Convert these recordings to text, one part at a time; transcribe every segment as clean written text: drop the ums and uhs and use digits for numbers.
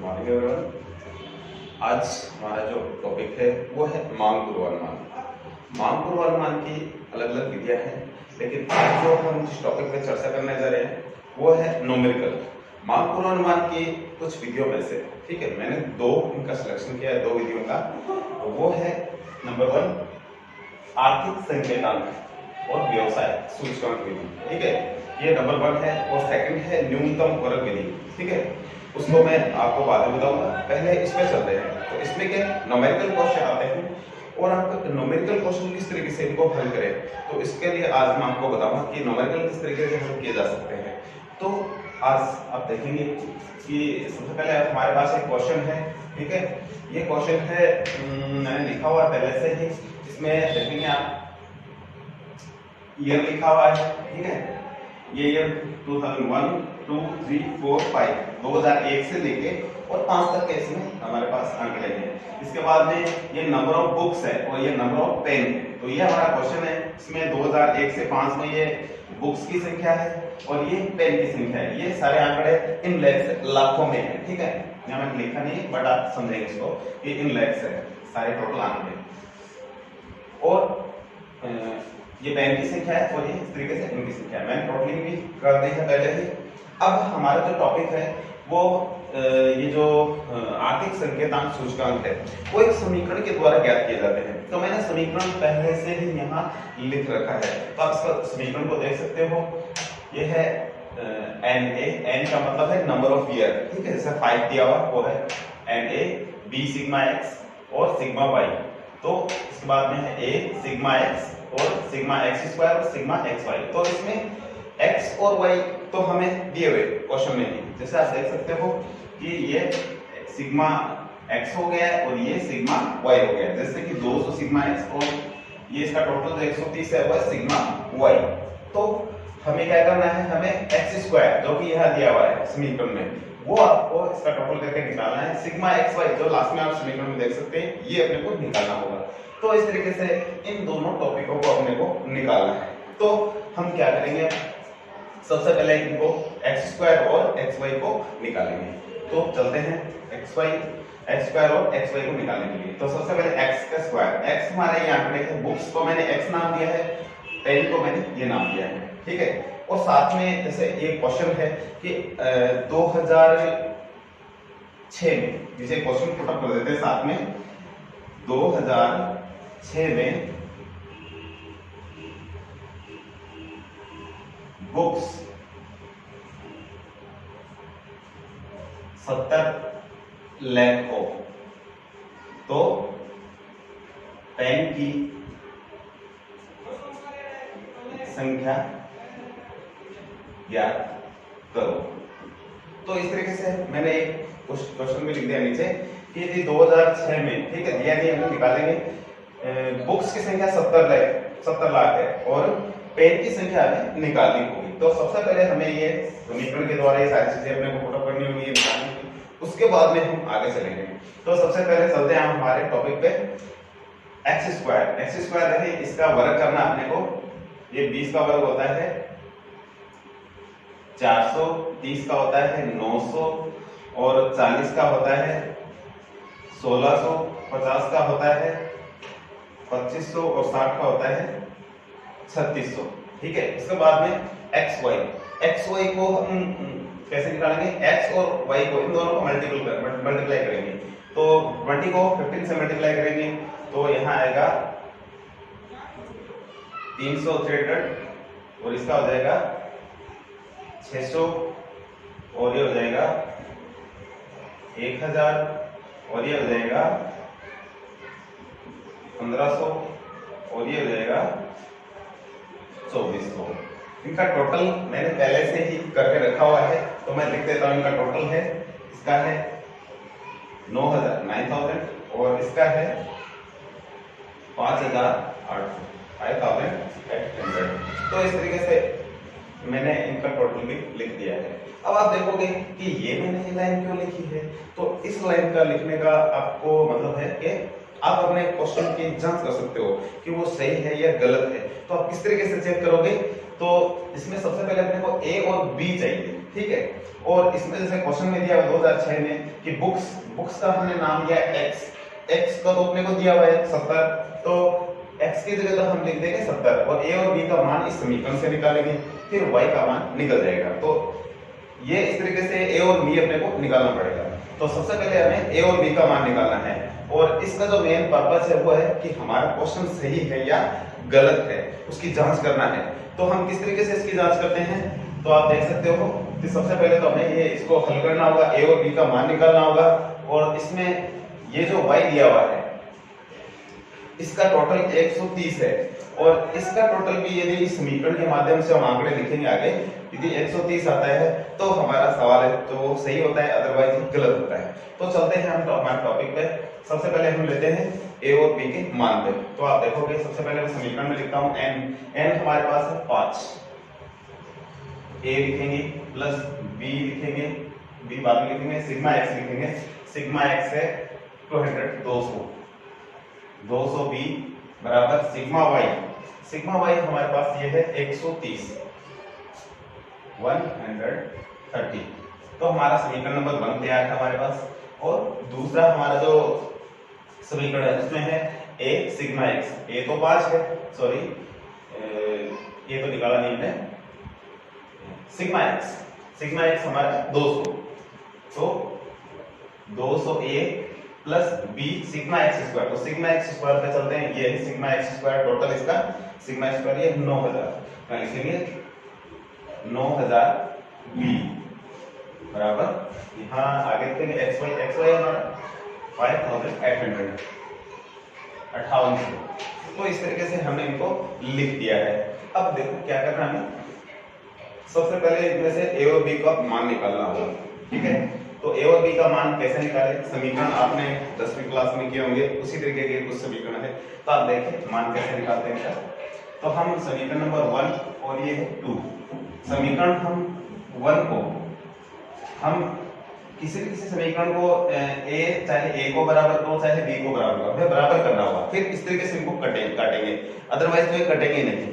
Morning everyone. आज हमारा जो टॉपिक है वो है मांग पूर्वानुमान। मांग पूर्वानुमान की अलग अलग विधियां हैं, लेकिन आज जो हम जिस टॉपिक पे चर्चा करने जा रहे हैं वो है न्यूमेरिकल। मांग पूर्वानुमान की कुछ विधियों में से, ठीक है, मैंने दो इनका सिलेक्शन किया है, दो विधियों का। वो है नंबर 1 आर्थिक संकेतांक और व्यवसाय सूचकांक विधि, ठीक है, ये नंबर 1 है। और सेकंड है न्यूनतम वर्ग विधि, ठीक है, उसको मैं आपको बाद में बताऊंगा। पहले इसमें चलते हैं। तो इसमें के न्यूमेरिकल क्वेश्चन आते हैं और आप न्यूमेरिकल क्वेश्चन किस तरीके से इनको हल करें, तो इसके लिए आज मैं आपको बताऊंगा कि न्यूमेरिकल किस तरीके से हल किए जा सकते हैं। तो आज आप देखेंगे कि सबसे पहले हमारे पास एक क्वेश्चन है, ठीक है, ये क्वेश्चन है, मैंने लिखा हुआ पहले से ही। इसमें देखेंगे आप ईयर लिखा हुआ है, ठीक है, ये ईयर 2001, 2, 3, 4, 5 2001 से लेके और 5 तक के इसमें हमारे पास अंक लगे हैं। इसके बाद में ये नंबर ऑफ बुक्स है और ये नंबर ऑफ पेन है। तो ये हमारा क्वेश्चन है। इसमें 2001 से 5 में ये बुक्स की संख्या है और ये पेन की संख्या है। ये सारे आंकड़े इन लैक्स लाखों में है, ठीक है, यहाँ मैंने लिखा नहीं बट आप समझेंगे इसको कि इन लैक्स है सारे टोटल आंकड़े। और ये पेन की संख्या है और ये इस तरीके से इनकी संख्या है। मैंने टोटलिंग भी कर दी है पहले ही। अब हमारा जो टॉपिक है वो ये जो आर्थिक संकेतांक सूचकांक है वो एक समीकरण के द्वारा ज्ञात किए जाते हैं। तो मैंने समीकरण पहले से ही यहाँ लिख रखा है, तो आप इसका समीकरण को देख सकते हो। ये है एन का मतलब है नंबर ऑफ ईयर, ठीक है, जैसे 5 दिया हुआ वो है NA, B सिग्मा एक्स और सिग्मा वाई। तो इसके बाद में है A सिग्मा एक्स और सिग्मा एक्स स्क्वायर और सिग्मा एक्स वाई। तो इसमें x और y तो हमें दिए हुए क्वेश्चन में ही, जैसे आप देख सकते हो कि ये सिग्मा x हो गया और ये सिग्मा y हो गया, जैसे कि 200 सिग्मा x और ये इसका टोटल जो 130 है वो है सिग्मा y। तो हमें क्या करना है, हमें x स्क्वायर जो कि यहाँ दिया हुआ है समीकरण में, वो आपको इसका टोटल करके निकालना है। सिग्मा एक्स वाई जो लास्ट में आप समीकरण में देख सकते हैं, ये अपने को निकालना होगा। तो इस तरीके से इन दोनों टॉपिकों को अपने को निकालना है। तो हम क्या करेंगे, सबसे पहले इनको एक्स स्क्वायर और एक्स वाई को निकालेंगे। तो चलते हैं एक्स स्क्वायर और एक्स वाई को निकालने के लिए। तो सबसे पहले एक्स का स्क्वायर, एक्स हमारा ये आंकड़े है, बुक्स को मैंने एक्स नाम दिया है, पेन को मैंने ये नाम दिया है, ठीक है। और साथ में जैसे ये क्वेश्चन है कि 2006 में, जिसे क्वेश्चन पुट अप कर देते हैं साथ में, 2006 में बुक्स 70 लाख हो, तो पेन की संख्या ज्ञात करो। तो इस तरीके से मैंने एक क्वेश्चन में लिख दिया नीचे कि यदि 2006 में, ठीक है, दिया नहीं, हम निकालेंगे, बुक्स की संख्या 70 लाख है और पेन की संख्या हमें निकालनी होगी। तो सबसे पहले हमें ये समीकरण के द्वारा ये सारी चीजें अपने को पुट अप करनी होगी, ये निकालनी होगी, उसके बाद में हम आगे चलेंगे। तो सबसे पहले चलते हैं हम हमारे टॉपिक पे। एक्स स्क्वायर है, इसका वर्ग करना अपने को। ये 20 का वर्ग होता है 400, 30 का होता है 900 और 40 का होता है 1600, 50 का होता है 2500 और 60 का होता है 3600, ठीक है। इसके बाद में एक्स वाई को हम कैसे निकालेंगे, एक्स और वाई को इन दोनों को मल्टीप्लाई करेंगे। तो 20 को 15 से मल्टीप्लाई करेंगे तो यहाँ आएगा 363 और इसका हो जाएगा 600 और ये हो जाएगा 1000 और ये हो जाएगा 1500 और ये हो जाएगा 2400। इनका टोटल मैंने पहले से ही करके रखा हुआ है, तो मैं लिख देता हूँ। इनका टोटल है, इसका है 9000 और इसका है 5800। तो इस तरीके से मैंने इनका टोटल भी लिख दिया है। अब आप देखोगे कि ये मैंने ये लाइन क्यों लिखी है, तो इस लाइन का लिखने का आपको मतलब है कि आप अपने क्वेश्चन की जांच कर सकते हो कि वो सही है या गलत है। तो आप किस तरीके से चेक करोगे, तो इसमें सबसे पहले अपने को ए और बी चाहिए, ठीक है। और इसमें जैसे क्वेश्चन में दिया हुआ 2006 में कि बुक्स का हमने नाम दिया एक्स का तो अपने को दिया हुआ है 70, तो x की जगह तो हम लिख देंगे 70 और a और b का मान इस समीकरण से निकालेंगे, फिर y का मान निकल जाएगा। तो ये इस तरीके से a और b अपने को निकालना पड़ेगा। तो सबसे पहले हमें a और b का मान निकालना है और इसका जो मेन पर्पस है वो है कि हमारा क्वेश्चन सही है या गलत है उसकी जांच करना है। तो हम किस तरीके से इसकी जांच करते हैं, तो आप देख सकते हो कि सबसे पहले तो हमें ये इसको हल करना होगा, a और b का मान निकालना होगा और इसमें ये जो y दिया हुआ है इसका टोटल 130 है और इसका टोटल भी यदि इस समीकरण के माध्यम से हम आंकड़े लिखेंगे आगे, यदि 130 आता है तो हमारा सवाल है तो सही होता है, अदरवाइज गलत होता है। तो चलते हैं हम हमारे टॉपिक पे। सबसे पहले हम लेते हैं a और b के मान पे। तो आप देखोगे सबसे पहले मैं समीकरण में लिखता हूं n हमारे पास है 5, a लिखेंगे प्लस b लिखेंगे, b बाद में लिखेंगे, सिग्मा x लिखेंगे, सिग्मा x है 200b बराबर सिग्मा y हमारे पास ये है 130 तो हमारा समीकरण नंबर 1 तैयार है हमारे पास। और दूसरा हमारा जो समीकरण है उसमें है a सिग्मा x, a तो 5 है, सॉरी ये तो निकाला नहीं है, सिग्मा x हमारा 200, तो 200a plus b sigma x square, तो सिग्मा x स्क्वायर पे चलते हैं, ये है सिग्मा x स्क्वायर, टोटल इसका सिग्मा स्क्वायर ये 9000, क्या लिखेंगे 9000 b बराबर यहाँ आगे लिखेंगे xy हमारा 5800 5800। तो इस तरीके से हमने इनको लिख दिया है। अब देखो क्या करना है, सबसे पहले इनमें से a और b का मान निकालना होगा, ठीक है। तो a और b का मान कैसे निकालें, समीकरण आपने 10वीं क्लास में किए होंगे, उसी तरीके के कुछ समीकरण है। तो आप देखिए मान कैसे निकालते हैं इसका। तो हम समीकरण नंबर 1 और ये है 2, समीकरण हम 1 को हम किसी समीकरण को चाहे a को बराबर करो चाहे b को बराबर करो, हमें बराबर करना होगा, फिर इस तरीके से इनको काटेंगे, अदरवाइज तो ये कटेंगे नहीं।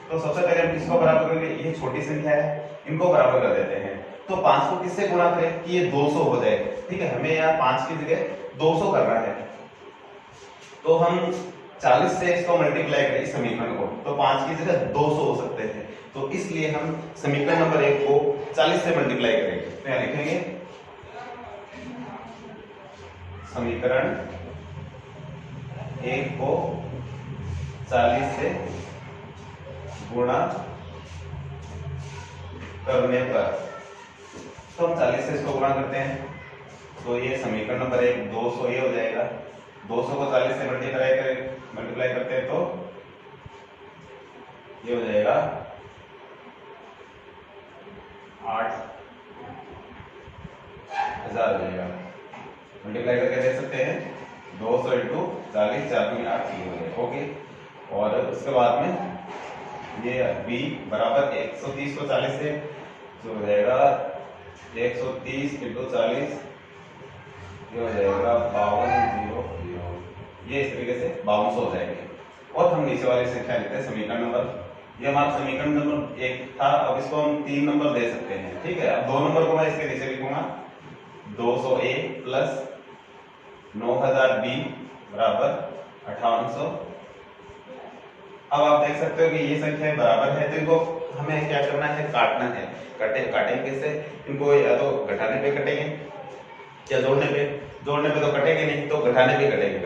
तो सबसे पहले हम किसको बराबर करेंगे, ये छोटी संख्या है, इनको बराबर कर देते हैं। तो 5 को किससे गुणा करें कि ये 200 हो जाए, ठीक है, हमें यहाँ 5 की जगह 200 करना है। तो हम 40 से इसको मल्टीप्लाई करें इस समीकरण को, तो 5 की जगह 200 हो सकते हैं। तो इसलिए हम समीकरण नंबर 1 को 40 से मल्टीप्लाई करेंगे, तो यहाँ लिखेंगे समीकरण 1 को 40 से गुणा करने पर, तो हम 40 से इसको गुणा करते हैं, तो ये समीकरण नंबर 1 200 ये हो जाएगा, 200 को 40 से मल्टीप्लाई करते हैं तो ये हो जाएगा 8000 हो जाएगा। मल्टीप्लाई करके देख सकते हैं 200 इंटू 40 4 में 8 हो जाएगा, ओके। और उसके बाद में ये b बराबर 130 को 40 से जो हो जाएगा 130 इंटू 40 ये हो जाएगा 5200, ये इस तरीके से 5200 हो जाएंगे। और हम नीचे वाली संख्या लिखते हैं समीकरण नंबर, ये हमारा समीकरण नंबर 1 था, अब इसको हम 3 नंबर दे सकते हैं, ठीक है। अब 2 नंबर को मैं इसके नीचे लिखूंगा 200a प्लस 9000b बराबर 5800। अब आप देख सकते हो कि ये संख्या बराबर है, तो इनको हमें क्या करना है, काटना है। काटेंगे कैसे, इनको या तो घटाने पे कटेंगे या जोड़ने पे तो कटेंगे नहीं, तो घटाने पे कटेंगे।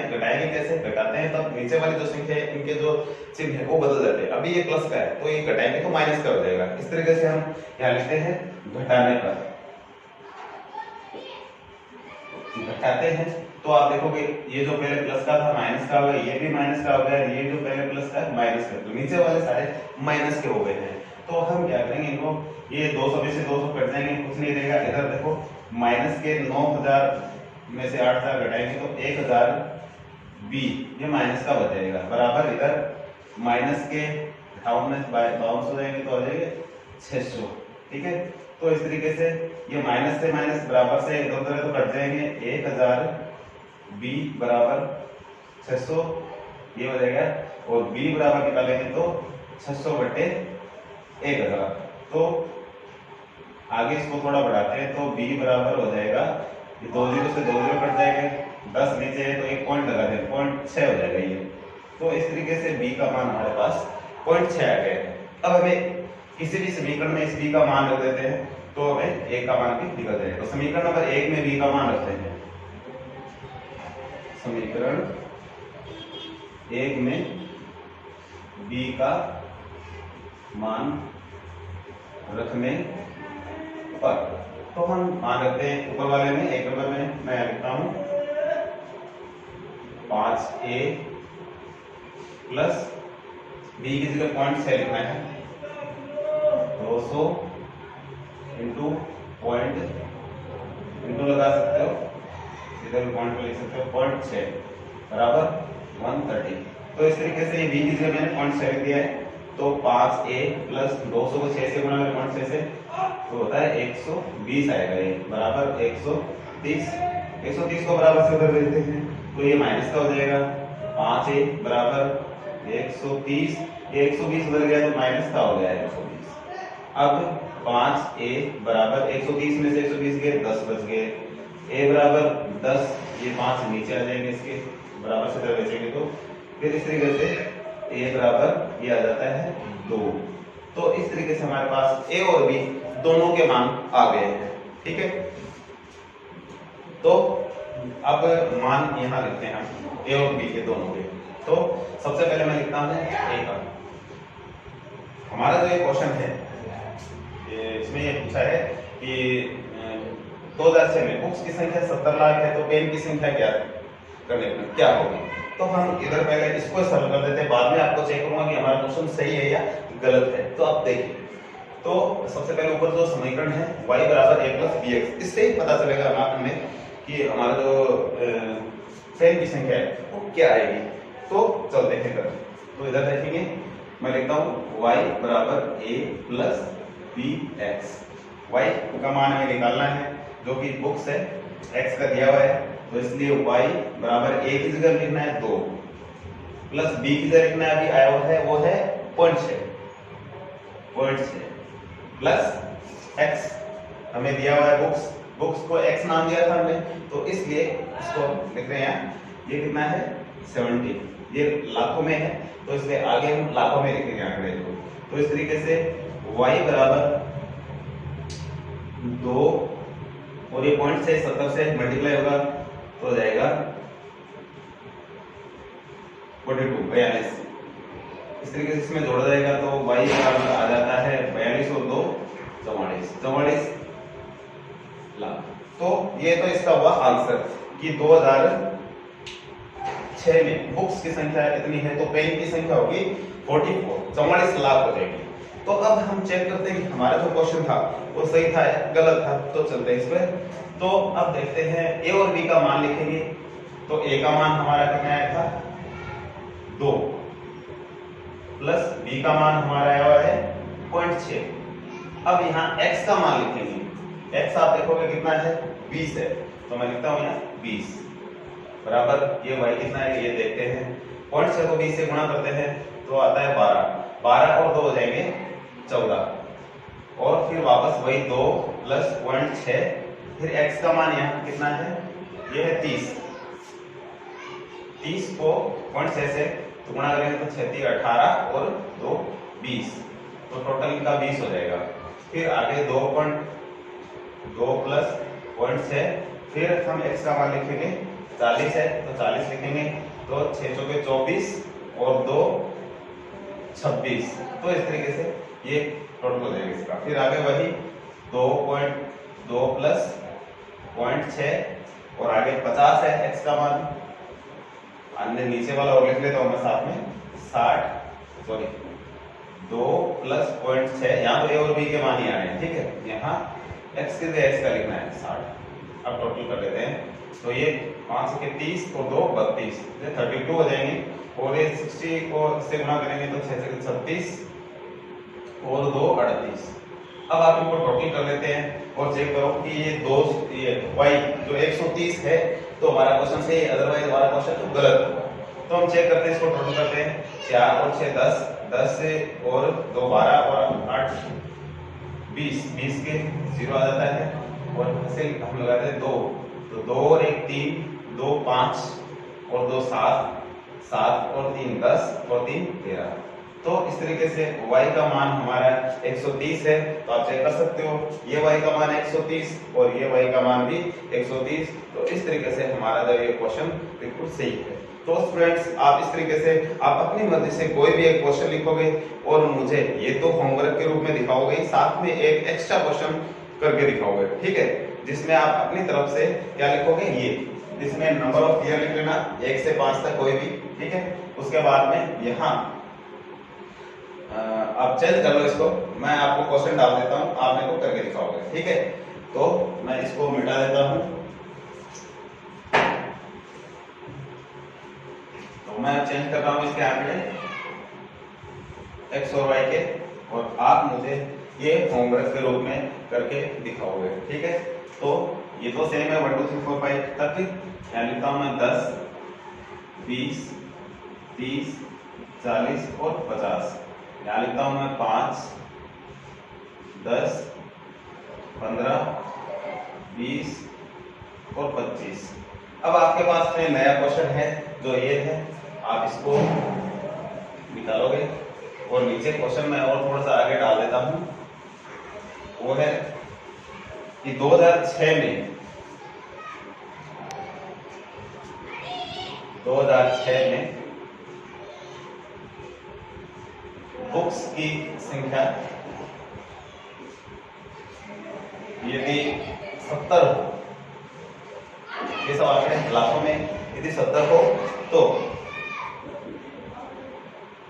घटाएंगे कैसे, घटाते हैं तब नीचे वाली जो संख्या है इनके जो चिन्ह है वो बदल जाते हैं। अभी ये प्लस का है तो ये घटाएंगे तो माइनस का हो जाएगा। इस तरीके से हम यहाँ लिखते हैं घटाने पर, घटाते हैं तो आप देखोगे ये जो पहले प्लस का था माइनस का हो गया, ये भी माइनस का हो गया, ये जो पहले प्लस का है माइनस का, तो नीचे वाले सारे माइनस के हो गए हैं। तो हम क्या करेंगे, इनको ये 200 में से 200 कट जाएंगे, कुछ नहीं रहेगा। इधर देखो माइनस के 9000 में से 8000 घटाएंगे तो 1000 b ये माइनस का बच जाएगा, बराबर इधर माइनस के 58 में 5200 जाएंगे तो आ जाएगा 600, ठीक है। तो इस तरीके से ये माइनस से माइनस बराबर से इधर उधर तो कट जाएंगे, 1000 b बराबर 600 ये हो जाएगा, और b बराबर निकालेंगे तो 600 बटे 1000, तो आगे इसको थोड़ा बढ़ाते हैं तो b बराबर हो जाएगा, ये 2 जीरो से 2 जीरो कट जाएंगे, 10 नीचे है तो एक पॉइंट लगा दें, 0.6 हो जाएगा ये। तो इस तरीके से b का मान हमारे पास 0.6 आ गया है। अब हमें किसी भी समीकरण में इस b का मान रख देते हैं तो हमें a का मान भी निकल जाएगा। तो समीकरण नंबर 1 में b का मान रखते हैं, समीकरण 1 में b का मान रखने पर, तो हम मान रखते हैं ऊपर वाले में, एक नंबर में मैं लिखता हूं 5a प्लस b की जगह 0.6 लिखना है, 200 इंटू पॉइंट इंटू लगा सकते हो, इधर भी पॉइंट लिख सकते हो, 0.6 बराबर 130। तो इस तरीके से ये b की जगह मैंने 0.6 लिख दिया है। तो 5a प्लस 200 को 6 से गुणा करें 0.6 से तो होता है 120 आएगा, ये बराबर 130। 130 को बराबर से उधर भेजते हैं तो ये माइनस का हो जाएगा, 5a बराबर 130, ये 120 उधर गया तो माइनस का हो गया 120। अब 5a बराबर 130 में से 120 गए 10 बच गए, a बराबर 10, ये 5 नीचे आ जाएंगे, इसके बराबर से उधर भेजेंगे तो फिर इस तरीके से a बराबर ये आ जाता है 2। तो इस तरीके से हमारे पास a और b दोनों के मान आ गए हैं, ठीक है। तो अब मान यहां लिखते हैं हम a और b के दोनों के। तो सबसे पहले मैं लिखता हूं a का। हमारा जो ये क्वेश्चन है इसमें ये पूछा है कि 2006 में बुक्स की संख्या 70 लाख है तो पेन की संख्या क्या करने में क्या होगी। तो हम इधर पहले इसको सरल कर देते हैं, बाद में आपको चेक करूंगा कि हमारा क्वेश्चन सही है या गलत है। तो आप देखिए, तो सबसे पहले ऊपर जो समीकरण है y बराबर a प्लस bx, इससे ही पता चलेगा हमें कि हमारा जो पेन की संख्या है वो क्या आएगी। तो चल देखें कर, तो इधर देखेंगे मैं लिखता हूँ y बराबर a प्लस bx। y का मान हमें निकालना है जो कि बुक्स है, x का दिया हुआ है तो इसलिए y बराबर a की जगह लिखना है 2 प्लस b की जगह लिखना है अभी आया हुआ है वो है 0.6 प्लस x हमें दिया हुआ है बुक्स को x नाम दिया था हमने तो इसलिए इसको लिख रहे हैं, ये कितना है 70, ये लाखों में है तो इसलिए आगे हम लाखों में लिखेंगे आंकड़े को। तो इस तरीके से y बराबर 2 और ये पॉइंट से 70 से मल्टीप्लाई होगा तो हो जाएगा 42। इस तरीके से इसमें जोड़ा जाएगा तो y बराबर आ जाता है 42 और 2 44 लाख। तो ये तो इसका हुआ आंसर कि 2006 में बुक्स की संख्या इतनी है तो पेन की संख्या होगी 44 लाख हो जाएगी। तो अब हम चेक करते हैं कि हमारा जो क्वेश्चन था वो सही था या गलत था। तो चलते हैं इस पर। तो अब देखते हैं a और b का मान लिखेंगे। तो a का मान हमारा कितना आया था 2 प्लस b का मान हमारा आया हुआ है 0.6। अब यहाँ x का मान लिखेंगे। x आप देखोगे कितना है 20 है तो मैं लिखता हूँ यहाँ 20 बराबर ये y कितना है ये देखते हैं। 0.6 को 20 से गुणा करते हैं तो आता है 12 और 2 हो जाएंगे 14 और फिर वापस वही 2 प्लस 0.6 फिर x का मान यहाँ कितना है ये है 30 को 0.6 से तो गुणा करेंगे तो 36 18 और 2 20 तो टोटल इनका 20 हो जाएगा। फिर आगे 2 प्लस 0.6 फिर हम x का मान लिखेंगे 40 है तो 40 लिखेंगे तो 6 चौके 24 और 2 26 तो इस तरीके से ये टोटल हो जाएगा इसका। फिर आगे वही 2 प्लस 0.6 और आगे 50 है x का मान। अन्य नीचे वाला और लिख लेता हूँ मैं साथ में 2 प्लस 0.6 यहाँ तो a और b के मान ही आ रहे हैं, ठीक है। यहाँ x के लिए x का लिखना है 60। अब टोटल कर लेते हैं तो ये 5 के 30 और 2 32 ये 32 हो जाएंगे और ये 60 को इससे गुणा करेंगे तो 6 से 36 और 2 38। अब आप इनको टोटल कर लेते हैं और चेक करो कि ये y जो 130 है तो हमारा क्वेश्चन सही है, अदरवाइज हमारा क्वेश्चन तो गलत होगा। तो हम चेक करते हैं, इसको टोटल करते हैं 4 और 6 10 10 से और 2 12 और 8 20 के 0 आ जाता है और हासिल हम लगाते हैं 2, तो 2 और 1 3, 2 5 और 2 7, 7 और 3 10 और 3 13। तो इस तरीके से y का मान हमारा 130 है, तो आप चेक कर सकते हो ये y का मान 130 और ये y का मान भी 130। तो इस तरीके से हमारा जो ये क्वेश्चन बिल्कुल सही है। तो स्टूडेंट्स आप इस तरीके से आप अपनी मर्जी से कोई भी एक क्वेश्चन लिखोगे और मुझे ये तो होमवर्क के रूप में दिखाओगे, साथ में एक एक्स्ट्रा क्वेश्चन करके दिखाओगे, ठीक है, जिसमें आप अपनी तरफ से क्या लिखोगे, ये जिसमें नंबर ऑफ ईयर लिख लेना 1 से 5 तक कोई भी, ठीक है। उसके बाद में यहाँ आप चेंज कर लो इसको, मैं आपको क्वेश्चन डाल देता हूँ, आप मेरे को करके दिखाओगे, ठीक है। तो मैं इसको मिटा देता हूँ, तो मैं चेंज कर रहा हूँ इसके आंकड़े x और y के, और आप मुझे ये होमवर्क के रूप में करके दिखाओगे, ठीक है। तो ये तो सेम है 1 2 3 4 5 तक, यहाँ लिखता हूँ मैं 10 20 30 40 और 50, यहाँ लिखता हूँ मैं 5 10 15 20 और 25। अब आपके पास में नया क्वेश्चन है जो ये है, आप इसको निकालोगे और नीचे क्वेश्चन में और थोड़ा सा आगे डाल देता हूँ, वो है कि 2006 में बुक्स की संख्या यदि 70 हो, ये सवाल है लाखों में, यदि 70 हो तो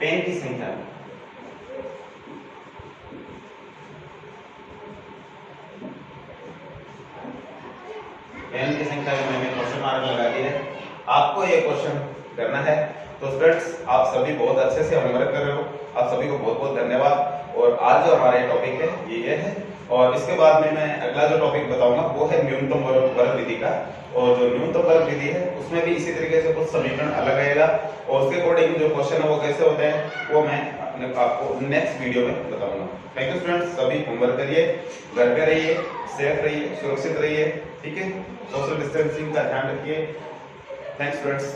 पेन की संख्या में मैंने क्वेश्चन मार्क लगा दिया है, आपको ये क्वेश्चन करना है। तो स्टूडेंट्स आप सभी बहुत अच्छे से होमवर्क कर रहे हो, आप सभी को बहुत बहुत धन्यवाद। और आज जो हमारा टॉपिक है ये है, और इसके बाद में मैं अगला जो टॉपिक बताऊंगा वो है न्यूनतम वर्ग विधि का, और जो न्यूनतम वर्ग विधि है उसमें भी इसी तरीके से कुछ समीकरण अलग रहेगा, और उसके अकॉर्डिंग जो क्वेश्चन है वो कैसे होते हैं वो मैं आपको नेक्स्ट वीडियो में बताऊंगा। थैंक यू स्टूडेंट्स, सभी होमवर्क करिए, घर पे रहिए, सेफ रहिए, सुरक्षित रहिए, ठीक है, सोशल डिस्टेंसिंग का ध्यान रखिए। Thanks students.